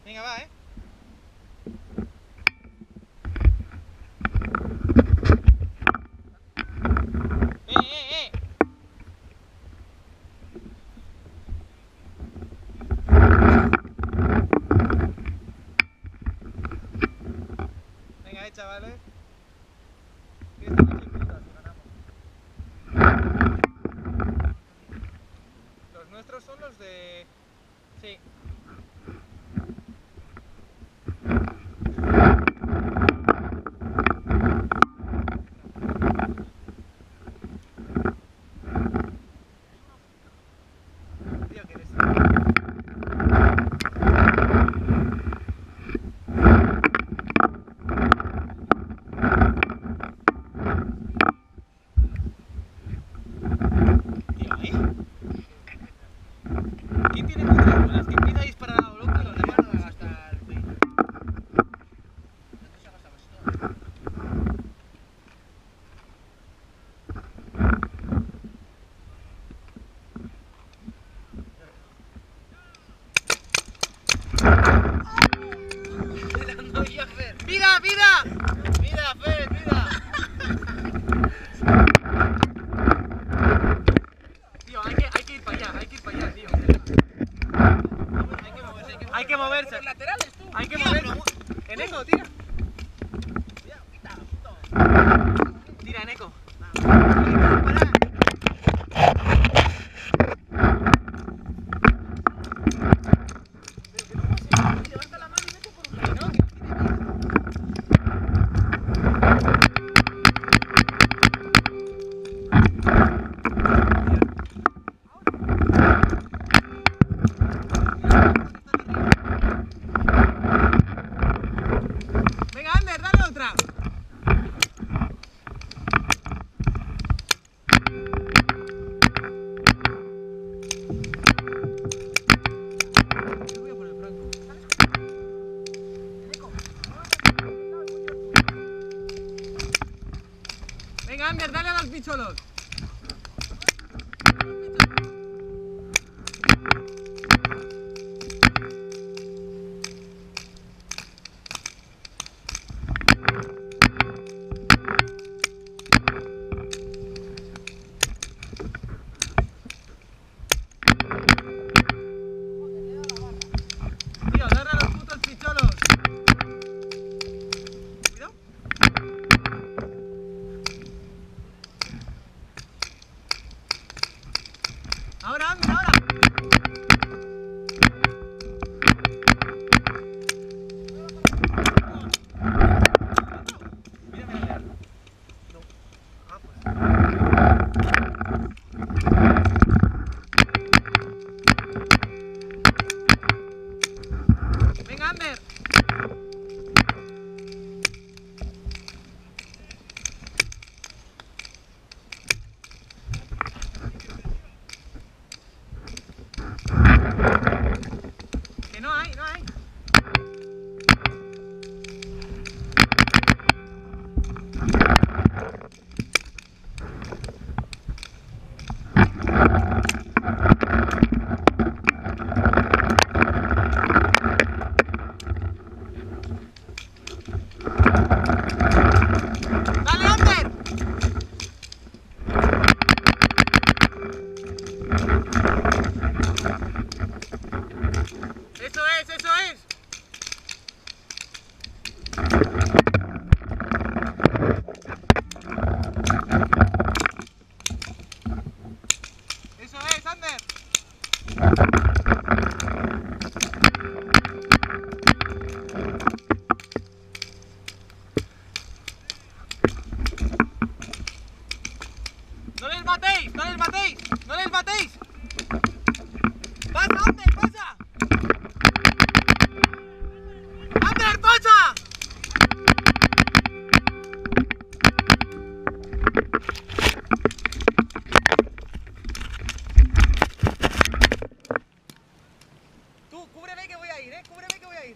Venga, va, ¡Eh! Venga, chavales. Que esta noche putas, ganamos. Los nuestros son los de... Sí. Tío, que eres... ¿Quién tiene muchas bolas? Que empieza a disparar a lo loco y los demás no va a gastar el pay. ¿Dónde se ha gastado esto? ¡Mira, mira! ¡Mira, Fer, mira! Tío, hay que ir para allá, tío. Hay que moverse. Los laterales, tú. Hay que moverse. En eco, tira. Tira, en eco. Levanta la mano y vete por un lado. Venga, Ander, dale otra. Yo voy a por el franco. Venga, Ander, dale a los picholos. Tío, dale a los putos picholos. Cuidado. Ahora, Ander, ahora. Mira, mira. No. Ah, pues. Venga, Ander. Que no hay, no hay. ¡Dale, Ander! ¡Eso es, eso es! ¡Eso es, Ander! ¡No les matéis! ¡No les matéis! ¡No les matéis! ¡Pasa, Ander, pasa! ¡Ander, pasa! Tú, cúbreme que voy a ir, cúbreme que voy a ir.